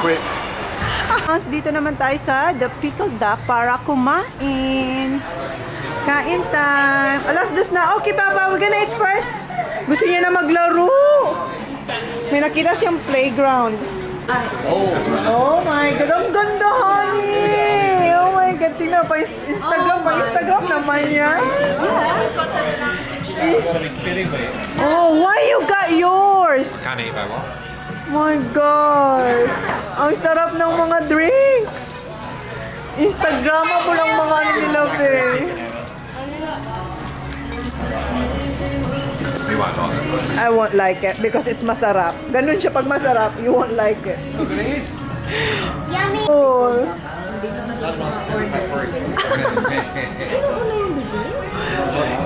quick. Dito naman tayo sa The Pickled Duck para kumain. Kain time. Alas 2 na. Okay, Papa. We're gonna eat first. Gusto niya na maglaro. May nakita siyang playground. Oh my God. Ang ganda, honey. Oh my God. Tingnan pa. Instagram pa. Instagram naman yan. Oh, why you got yours? Can't eat that one. My God! Ang sarap ng mga drinks! Instagramable ang mga ano nila, eh. You won't like it. I won't like it because it's masarap. Ganun siya pag masarap, you won't like it. Yummy. Oh.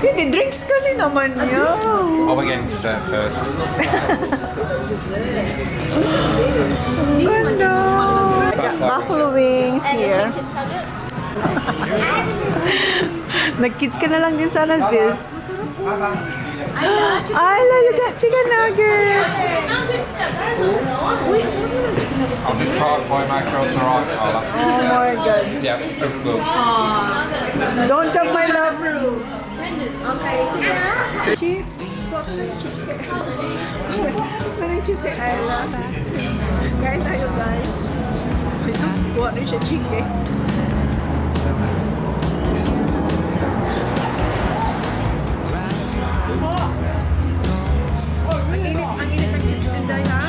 Hindi, drinks kasi naman yun. Oh, we're getting dessert first. Ganda! Buffalo wings here. Nag-kids ka na lang din sana, sis. I love you that chicken nuggets. I'll just try it for you, make sure it's alright. Oh my God. Yeah, it's good. Don't jump my love. Okay, sige. Chips. Parang chips kay Ayla. Kain tayo, guys. Jesus, kuha rin siya chicken. Ang init ng chips din dahil, ha?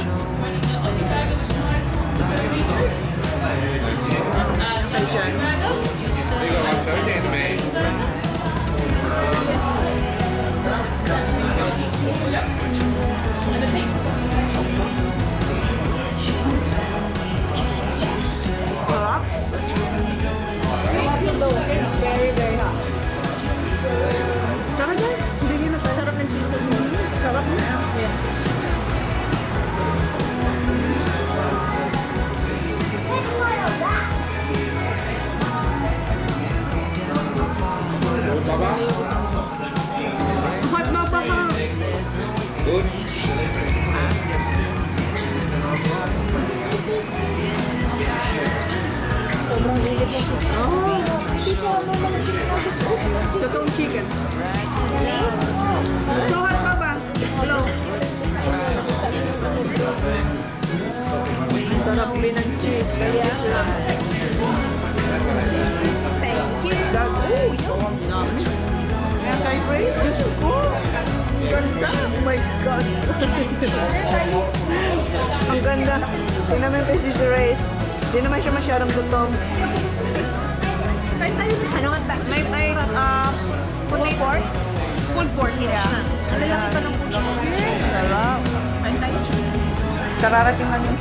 Ay, dyan. Sarap. Very, very hot. Tara dyan. Bili na tayo. Sarap ng cheese. Sarap na. Yeah. Hot na pa pa. Good. Totoong chicken. So hot pa ba? Hello. Sarap din ng cheese. Thank you. Oh, yum. Ayan tayo, Grace. Gusto ko. Ganda. Oh my God. Ang ganda. Tingnan mo yung kay Sister Grace. Hindi naman siya masyadong gutom. Ano nga? May pulled pork? Pulled pork, yeah. Lalaki pa ng pulled pork. Sarap. Kararating lang yung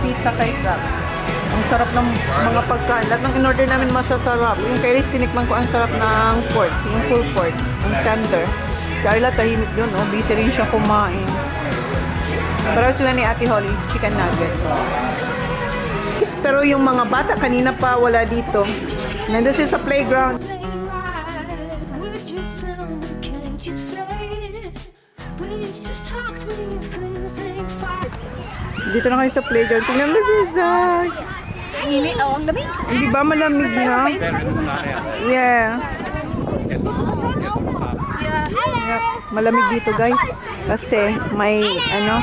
pizza kay Sarap. Ang sarap ng mga pagkain. Lahat ng in-order namin masasarap. Yung kay Riz, tinikman ko ang sarap ng pork. Yung pulled pork. Ang tender. Carla, tahimik yun. Oh. Busy rin siya kumain. Pero sila ni Ate Holly, chicken nuggets. Pero yung mga bata, kanina pa wala dito. Nandun sila sa playground. Dito na kayo sa playground. Tingnan mo si Zach. Init, ang lamig. Hindi ba malamig na? Yeah. Yep. Malamig dito, guys. Kasi may ano.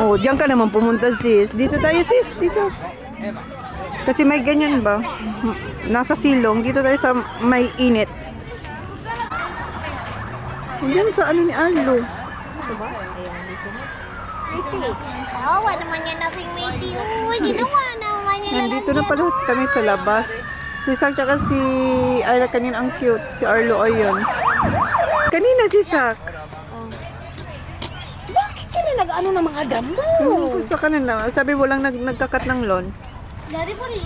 Oh, diyan ka naman pumunta, sis. Dito tayo, sis. Dito. Kasi may ganyan ba? Nasa silong. Dito tayo sa may init. Diyan sa ano ni Arlo. Kawawa naman yan aking matey. Uy, ginawa naman yan. Nandito na pala kami sa labas. Si Sak tsaka si Ayla kanina ang cute. Si Arlo ayun. Kanina si Sak. Bakit sila nag-ano ng mga damo? Gusto ka na. Sabi mo lang nagkakat ng lawn. Dari po rin.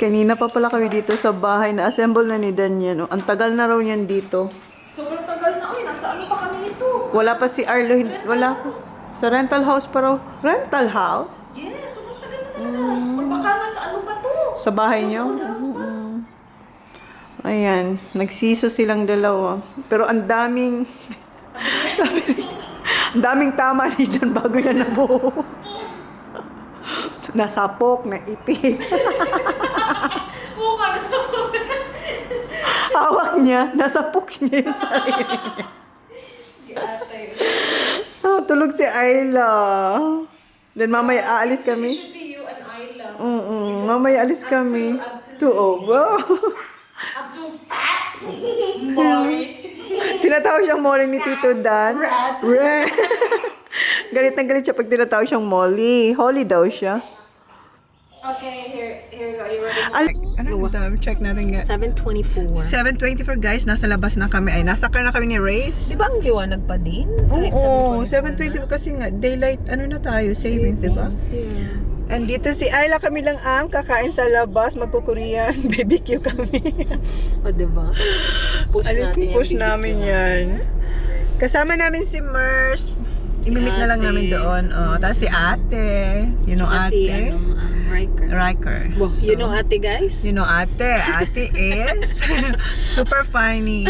Kanina pa pala kami dito sa bahay na assemble na ni Daniel. No? Ang tagal na raw niyan dito. Sobrang tagal na. Uy, nasa ano pa kami nito? Wala pa si Arlo. Wala pa. Sa rental house pa raw. Rental house? Yes, sobrang tagal na talaga. Or baka nga sa ano pa to? Sa bahay niyo? Ayan. Nagsiso silang dalawa. Pero ang daming... ang daming tama ni Dan bago yan nabuo. nasapok, naipit. Oo ka, nasapok. Hawak niya, nasapok niya yung sarili niya. Oh, tulog si Ayla. Then mamaya aalis kami. Should be you and Ayla. Mamaya alis kami. 2:00. Wow. Up to fat. Mori. Tinatawag siyang Molly ni Tito Dan. Rats. Galit na galit siya pag tinatawag siyang Molly. Holly daw siya. Okay, here we go. You ready? Ano time? Check natin nga. 7:24. 7:24 guys, nasa labas na kami. Ay, nasa car na kami ni Race. Di ba ang liwanag pa din? Oo, 7:24 kasi nga, daylight, ano na tayo, savings, di ba? And dito si Ayla, kami lang ang kakain sa labas, magkukorean, BBQ kami. O, di ba? Push natin yung Push BBQ. namin yan. Kasama namin si Mers. Imimit na lang namin doon. Oh, tapos si ate. You know Kasi, ate? Riker. Well, you know ate, guys? You know ate. Ate is super funny.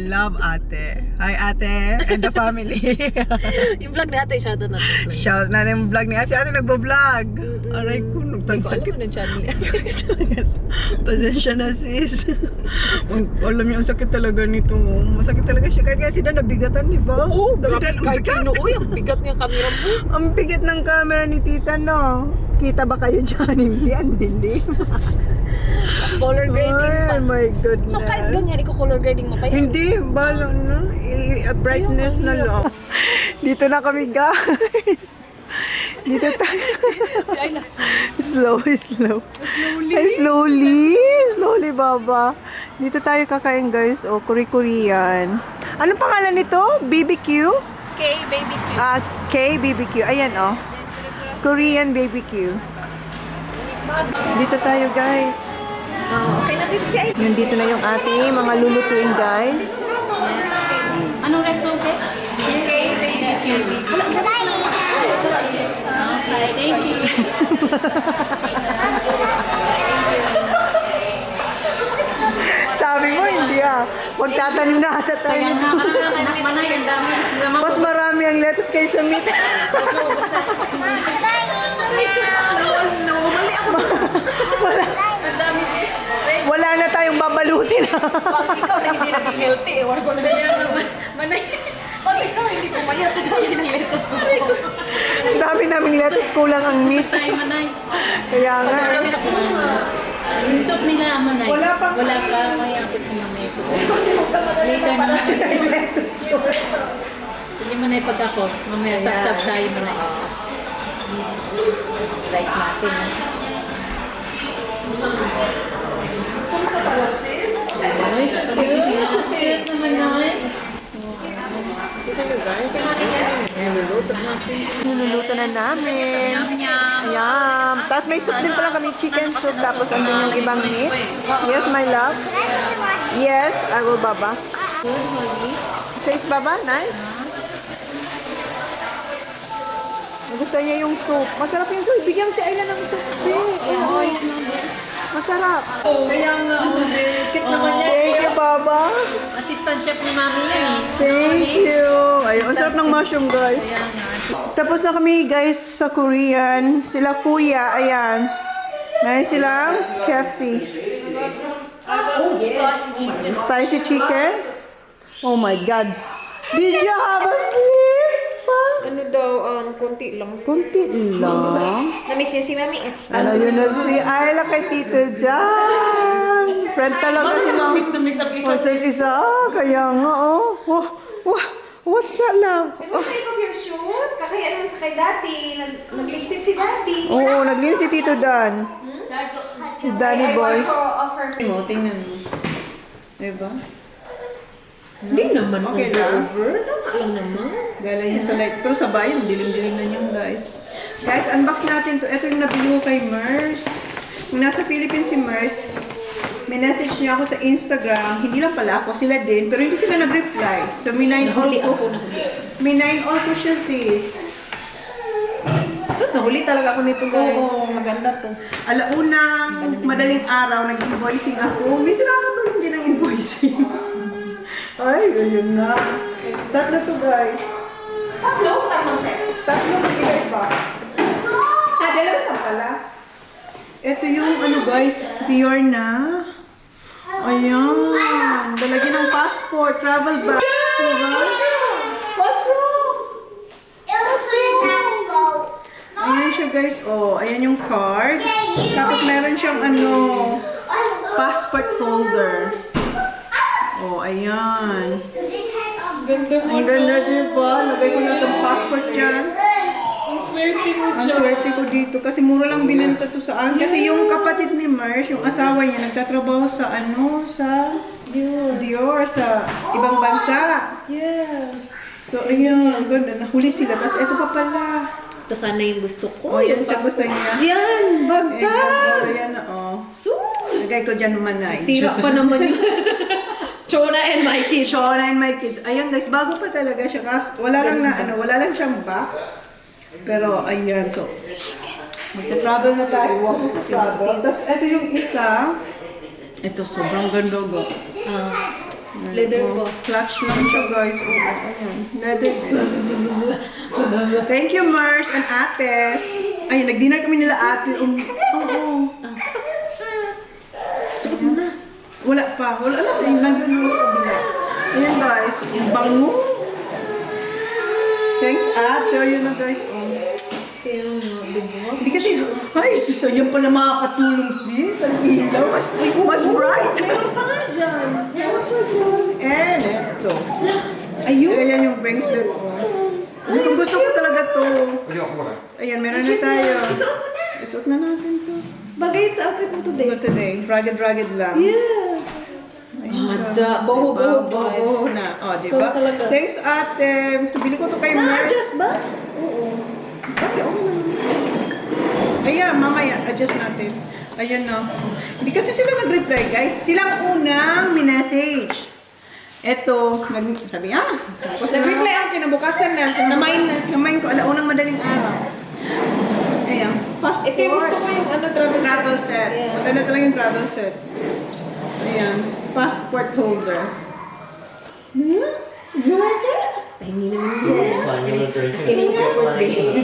Love ate. Hi ate and the family. Yung vlog ni ate, shoutout natin. Shout natin yung vlog ni ate. Si ate nagbo-vlog. Aray ko, Hindi ko alam sakit. ano channel niya. Pasensya na sis. Alam niyo, ang sakit talaga nito. Masakit talaga siya. Kahit nga si Dan nabigatan, di ba? Oo, Sabi grabe. Dan, ang Kahit bigat. sino, uy, ang bigat niya camera mo. Ang bigat ng camera ni tita, no? Kita ba kayo dyan? Hindi, ang dilim. Color grading pa. Oh my goodness. So kahit ganyan, color grading mo pa yun. Hindi, bala na. Brightness na lang. Dito na kami, guys. Dito tayo. Si Ayla, Slow. Slowly, baba. Dito tayo kakain, guys. O, Korean. Anong pangalan nito? BBQ? K-BBQ. K-BBQ. Ayan, oh. Korean BBQ. Dito tayo, guys. Okay na din si Ayla. Nandito na yung ating mga lulutuin, guys. Anong restaurant? K-BBQ. Okay, thank you. Sabi mo, hindi ah. Magtatanim na ata tayo. Mas marami ang lettuce kaysa meat. Wala na tayong babalutin. Pag ikaw na hindi naging healthy, ewan ko na manay. Pag ikaw hindi pumayat sa dami ng lettuce mo. Ang dami naming lettuce, kulang ang meat. Kaya nga. Yung soup nila, manay. Wala pa. Wala pa. May apit na may later na. Sige manay pag ako. Mamaya sap-sap tayo manay. Rice natin. Ay, cute naman naman. Niluluto na namin. Ayan. Tapos may soup din pala kami, chicken soup. Tapos andun yung ibang meat. Yes, my love. Yes, I will, Baba. Taste, Baba? Nice. Gusto niya yung soup. Masarap yung soup. Bigyan si Ayla ng soup. Masarap. Kaya nga, cute naman yan. Thank you, Baba. Assistant chef ni Mami yan eh. Thank you. Ayun, ang sarap ng mushroom, guys. Tapos na kami, guys, sa Korean. Sila kuya, ayan. Meron silang KFC. Spicy chicken. Oh my God. Did you have a sleep? Ano daw, konti lang. Kunti lang. Namiss niya si Mami eh. Ano yun na si Ayla kay Tito Jan. Friend talaga sila. Namiss ang Isa. Kaya nga, oh. What's that now? What type of your shoes? Kakaya naman sa kay Daddy. Nagligpit si Daddy. Oo, naglin si Tito Dan. Si Danny Boy. Offer. Tingnan mo. Diba? Hindi naman Okay na. Tama naman. Gala niya sa light. Pero sa bayan, dilim-dilim na niyan, guys. Guys, unbox natin to. Ito yung nabili ko kay Mers. Kung nasa Philippines si Mers, may message niya ako sa Instagram. Hindi lang pala ako, sila din. Pero hindi sila nag-reply. So, may 9 all ko. May 9 all ko siya, sis. Sus, nahuli talaga ako nito, guys. Oo. Maganda to. Alaunang madaling araw, nag-invoicing ako. Minsan nakakatulong din ang invoicing. Ay, yun na. Tatlo to, guys. Tatlo? Tatlong set. Tatlo, bigay ba? Dalawa lang pala. pala. Ito yung ano guys, Dior na. Ayan. Dalagyan ng passport, travel bag. What's wrong? Ayan siya guys, oh. Ayan yung card. Tapos meron siyang ano, passport holder. Oh, ayan. Ang ganda diba? Lagay ko na itong passport dyan. Ang swerte mo Ang swerte ko dito kasi mura lang binenta to sa akin. Kasi yung kapatid ni Mars, yung asawa niya, nagtatrabaho sa ano, sa Dior, sa ibang bansa. Yeah. So, ayun, ang ganda. Nahuli sila. Tapos ito pa pala. Ito sana yung gusto ko. Oh, yan sa gusto niya. Yan, bagta. Ayan na, oh. Sus! Lagay ko dyan manay. Sira pa naman yung ChonaAndMyKids. ChonaAndMyKids. Ayan guys, bago pa talaga siya. Kasi wala lang na, ano, wala lang siyang box. Pero, ayan, so, magta-travel na tayo. Walk to travel. Tapos, ito yung isa. Ito, sobrang ganda go. Leather po. Clutch lang siya, guys. Oh, ayan. Leather. Thank you, Mars and Ates. Ayun, nag-dinner kami nila Ates. Suot mo na. Wala pa. Wala na sa inyo. Nandun mo sa kabila. Ayan, guys. Yung bango. Thanks, Ate. Ayun na, guys. Oh. Kaya nga, diba? Hindi kasi, ay, yan pala makakatulong sis. Ang ilaw. Mas bright. Meron pa nga dyan. And ito. Ayun. Ayan yung bracelet ko. Gusto ko talaga to. Pwede ako wala. Ayan, meron na tayo. Isuot mo na. Isuot na natin to. Bagay sa outfit mo today. For today, ragged lang. Yeah. Hada. Boho-boho Boho vibes. na. O, Ikaw diba? talaga. Thanks, ate. Bili ko to kay Mars. Na-adjust ba? Ay, okay lang. Ayan, mamaya, adjust natin. Ayan na. Hindi kasi sila nag-reply, guys. Silang unang minessage. Eto, sabi niya, tapos Nag-reply ako kinabukasan na. Namain na. Namain ko, alaunang madaling araw. Ayan, passport. Ito yung gusto ko yung ano, travel Set. Yeah. Maganda talaga yung travel set. Ayan, passport holder. Yeah? You like it? Pahingi naman dyan. Akin yung passport day.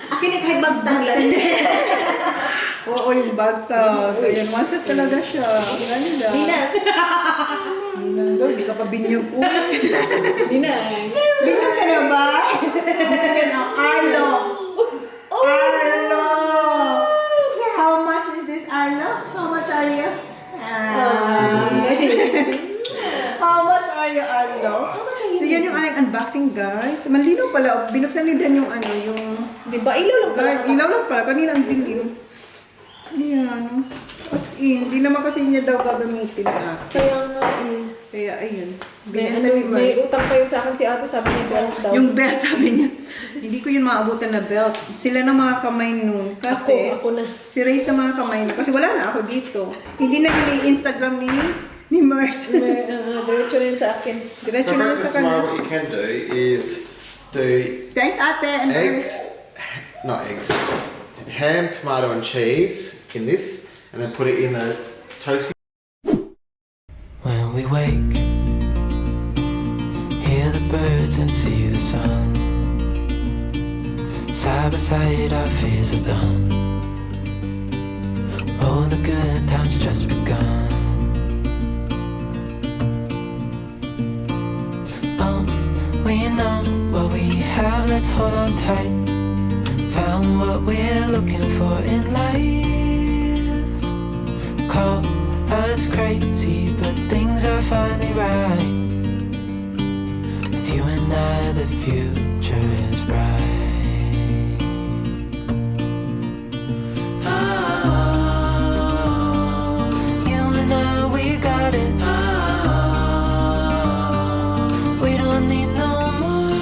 Akin yung kahit bagtahlan. Oo, yung bag tag. Ayan, one set talaga siya. Ang ganda. Dina. Hindi ka pa binyog ko. Dina. Binyog ka na ba? Ayan, Arlo. Arlo! How much is this, Arlo? How much are you? How much are you, Arlo? So, yan yung aking unboxing, guys. Malinaw pala. Binuksan ni Dan yung ano, yung... Diba? Ilaw lang pala. Ilaw lang pala. Kanina ang dilim. Ayan. As in, hindi naman kasi niya daw gagamitin na. Kaya nga eh. Kaya, ayun. May, Binenta ni may Mars. utang pa yun sa akin si ate, sabi niya belt daw. Yung belt, sabi niya. Hindi ko yun maabutan na belt. Sila na mga kamay nun. Kasi, Ako na. si Ray's na mga kamay nun. Kasi wala na ako dito. Hindi na yung Instagram ni Mars. Diretso na yun sa akin. Diretso For na lang sa breakfast tomorrow, kanya. what you can do is do Thanks, ate. And eggs, not eggs, ham, tomato, and cheese in this, and then put it in a toasty. When we wake, hear the birds and see the sun. Side by side, our fears are done. Oh, the good times just begun. We know what we have, let's hold on tight. Found what we're looking for in life. Call us crazy, but things are finally right. With you and I, the future is bright. Oh, you and I, we got it. We don't need no more.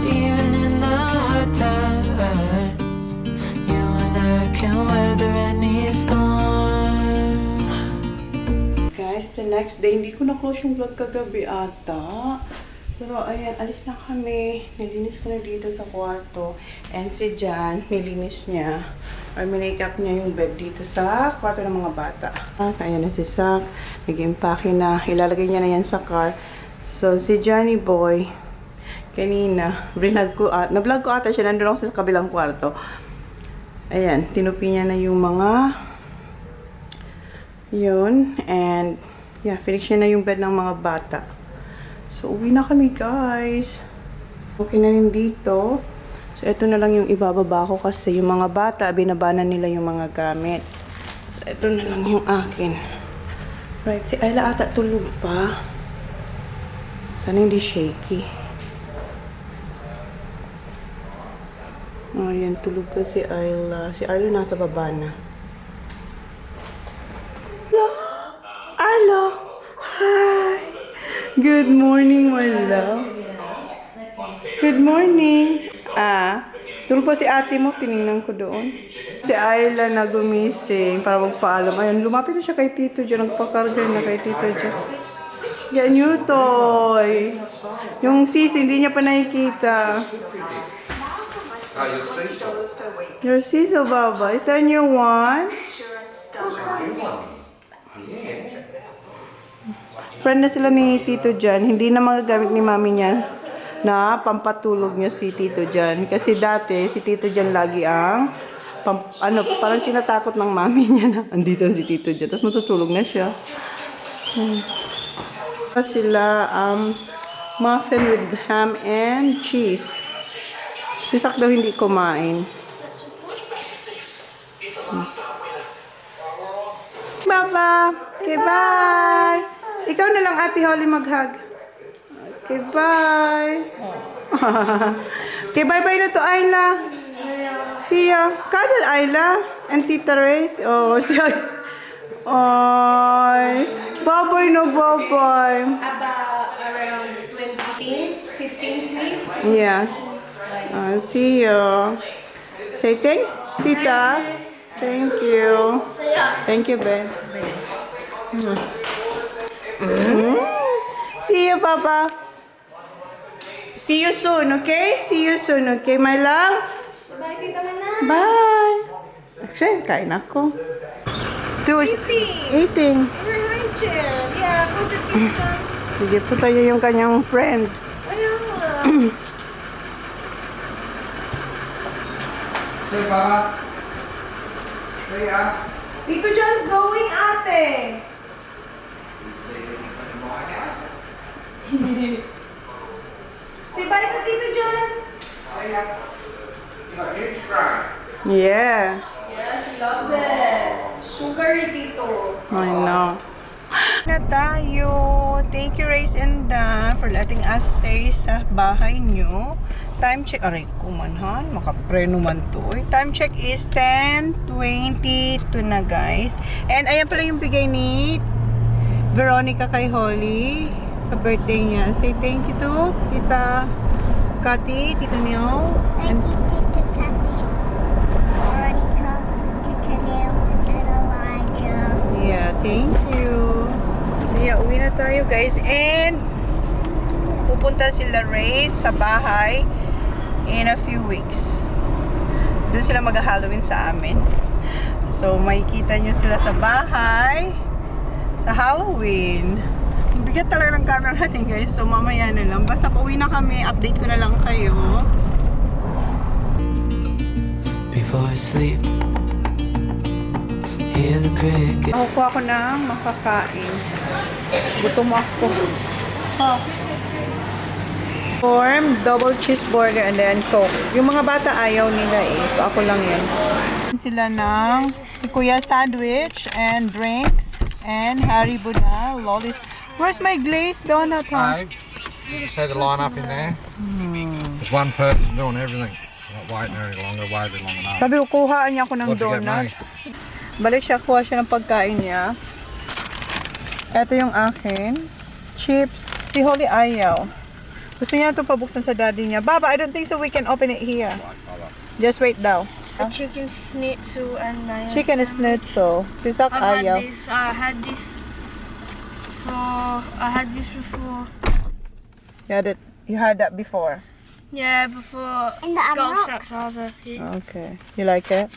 Even in the hard times, you and I can weather any storm. Guys, the next day, hindi ko na-close yung vlog kagabi ata. Pero ayan, alis na kami. Nilinis ko na dito sa kwarto. And si Jan, nilinis niya. Or minake-up niya yung bed dito sa kwarto ng mga bata. Ayan na si Sak. Nag-impake na. Ilalagay niya na yan sa car. So, si Johnny Boy, kanina. Na-vlog ko ata siya. Nandun ako sa kabilang kwarto. Ayan, tinupi niya na yung mga yun. And, yeah, finish niya na yung bed ng mga bata. So, uwi na kami, guys. Okay na rin dito. So, ito na lang yung ibababa ko kasi yung mga bata, binabanan nila yung mga gamit. So, ito na lang yung akin. Right, si Ayla ata tulog pa. Sana hindi shaky. Oh, yan, tulog pa si Ayla. Si Ayla nasa baba na. Ayla! Hi! Good morning, my love. Good morning. Tulog pa si ate mo. Tinignan ko doon. Si Ayla na gumising para magpaalam. Ayun, lumapit na siya kay Tito John. Nagpakarga na kay Tito John. Yan yung toy. Yung sis, hindi niya pa nakikita. Your Cecil, Baba. Is that your one? Friend na sila ni Tito Jan. Hindi na magagamit ni mami niya na pampatulog niya si Tito Jan. Kasi dati, si Tito Jan lagi ang parang tinatakot ng mami niya na andito si Tito Jan. Tapos matutulog na siya. Sila, muffin with ham and cheese. Si Sak daw hindi kumain. Baba! Okay, bye! Ikaw na lang, Ate Holly, mag-hug. Okay, bye! Okay, bye-bye na to, Ayla. See ya. Cuddle, Ayla. And Tita Reyes. Oh, siya. Ay. Bye-bye no, bye-bye. About around 15 sleeps. Yeah. See you. Say thanks, Tita. Thank you. Thank you, babe. See you, Papa. See you soon, okay? See you soon, okay, my love? Bye, Tita Mana. Bye. Actually, kain ako. Eating. We're right here. Yeah, go to Tita. Sige po tayo yung kanyang friend. Ayun. See, Baba. See ya. Tito John's going, ate. Say bye to Tito John. See ya. You got a huge tray. Yeah. Yeah, she loves it. Sugary, Tito. I know. Na tayo. Thank you, Race and Dan, for letting us stay sa bahay nyo. Time check. Aray, kumanhan. Makapreno man to. Time check is 10:22 na, guys. And ayan pala yung bigay ni Veronica kay Holly sa birthday niya. Say thank you to Tita Cathy, Tita Neo. Thank you, Tita Kathy, Veronica, Tita Neil, and Elijah. Yeah, thank you. So yeah, uwi na tayo, guys. And pupunta sila Ray sa bahay in a few weeks. Doon sila mag-Halloween sa amin. So makikita nyo sila sa bahay sa Halloween. Bigat talaga ng camera natin, guys. So mamaya na lang. Basta pauwi na kami, update ko na lang kayo. Before I sleep, hear the cricket. Ako ako ng makakain. Gutom ako. Ha. Form, double cheeseburger, and then Coke. Yung mga bata ayaw nila eh. So ako lang yan. Sila ng si Kuya sandwich and drinks and Haribo na lollies. Where's my glazed donut, huh? Hey, you set the line up in there. There's one person doing everything. Not waiting any longer, waited long enough. Sabi ko, kuhaan niya ako ng What'd you get, donut. mate? Balik siya, kuha siya ng pagkain niya. Ito yung akin. Chips. Si Holly ayaw. Gusto niya ito pabuksan sa daddy niya. Baba, I don't think so we can open it here. Just wait daw. A chicken schnitzel and mayonnaise. Chicken schnitzel. Si Sak ayaw. I had this before. You had that before. Yeah, before In the Golf Amarok. Plaza. Okay. You like it?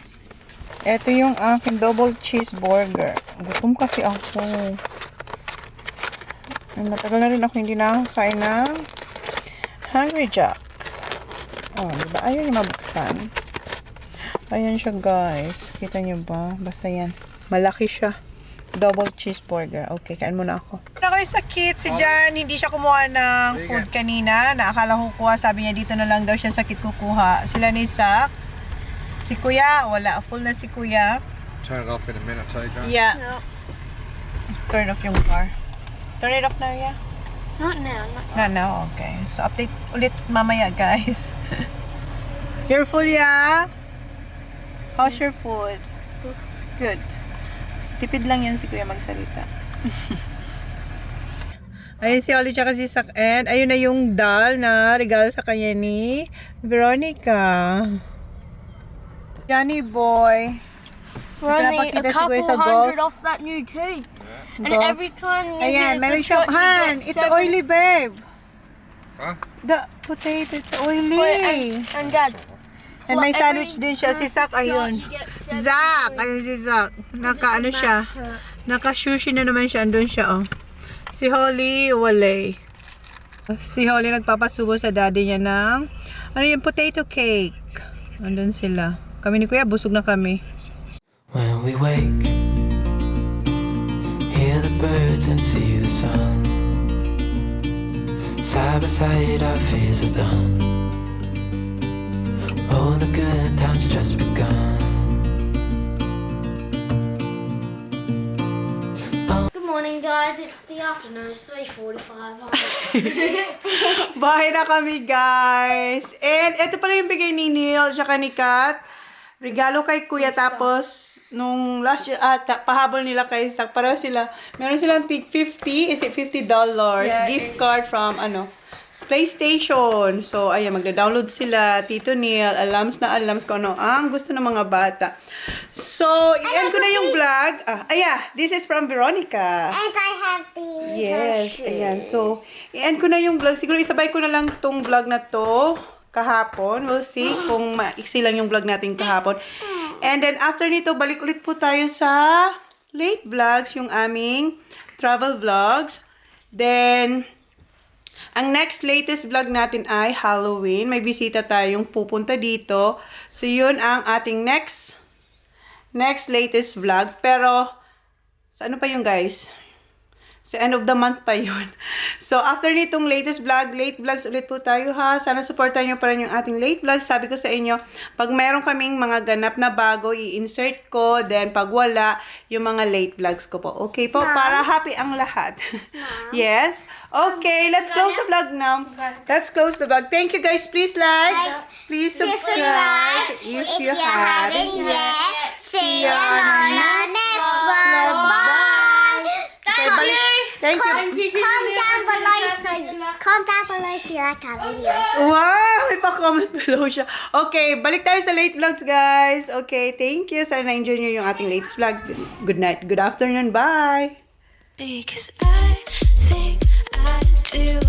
Ito yung aking double cheeseburger. Gutom kasi ako. Matagal na rin ako hindi nakakain ng Hungry Jacks. Oh, diba? Ayaw niya mabuksan. Ayan siya, guys. Kita niyo ba? Basta yan. Malaki siya. Double cheeseburger. Okay, kain muna ako. Ako sa kit. Si Jan, hindi siya kumuha ng food kanina. Naakala ko kuha. Sabi niya, dito na lang daw siya sa kit kukuha. Sila ni Sak. Si Kuya, wala. Full na si Kuya. Turn it off in a minute, too, John. Yeah. No. Turn off yung car. Turn it off now, yeah? Not now. Not now, okay. So, update ulit mamaya, guys. You're full, yeah? How's your food? Good. Tipid lang yan si Kuya magsalita. Ayun si Oli tsaka si Sak. And ayun na yung doll na regalo sa kanya ni Veronica. Johnny boy. Running a Pinapakita si couple Kuya sa hundred golf. off that new tee. And Golf. every time you Ayan, hit meron the siyang, shot, you Han, get it's 7 oily, babe. Huh? The potato, it's oily. And Dad, And may every sandwich din siya. Si Sak, ayun. you get 7 Zak! Ayun si Zak. Naka, ano siya? Naka-sushi na naman siya. Andun siya, oh. Si Holly, wale. Si Holly nagpapasubo sa daddy niya ng, ano yung potato cake. Andun sila. Kami ni Kuya, busog na kami. When we wake, hear the birds and see the sun. Side by side our fears are done. Oh, the good times just begun. Good morning, guys. It's the afternoon. It's 3:45. Bahay na kami, guys. And ito pala yung bigay ni Neil tsaka ni Kat. Regalo kay Kuya. Tapos, nung last year, pahabol nila kay Sak. Pareho sila. Meron silang tig 50. Is it $50? Yeah, Gift card from, PlayStation. So, ayan, magda-download sila. Tito Neil, alams kung ano ang gusto ng mga bata. So, i-end ko na yung vlog. This is from Veronica. And I have the Yes, ayan. So, i-end ko na yung vlog. Siguro isabay ko na lang tong vlog na to kahapon. We'll see kung maiksi lang yung vlog natin kahapon. And then, after nito, balik ulit po tayo sa late vlogs, yung aming travel vlogs. Then, ang next latest vlog natin ay Halloween. May bisita tayong pupunta dito. So, yun ang ating next latest vlog. Pero, sa ano pa yun, guys? Sa end of the month pa yun. So, after nitong latest vlog, late vlogs ulit po tayo, ha? Sana supportan nyo pa rin yung ating late vlogs. Sabi ko sa inyo, pag meron kaming mga ganap na bago, i-insert ko. Then, pag wala, yung mga late vlogs ko po. Okay po? Para happy ang lahat. Yes? Okay, let's close the vlog now. Let's close the vlog. Thank you, guys. Please like. Please subscribe. If you haven't yet. See you on the next one. Bye. Thank you. Comment down below if you like our video. Wow! May pa-comment below siya. Okay, balik tayo sa late vlogs, guys. Okay, thank you. Sana na-enjoy nyo yung ating latest vlog. Good night. Good afternoon. Bye! Because I think I do.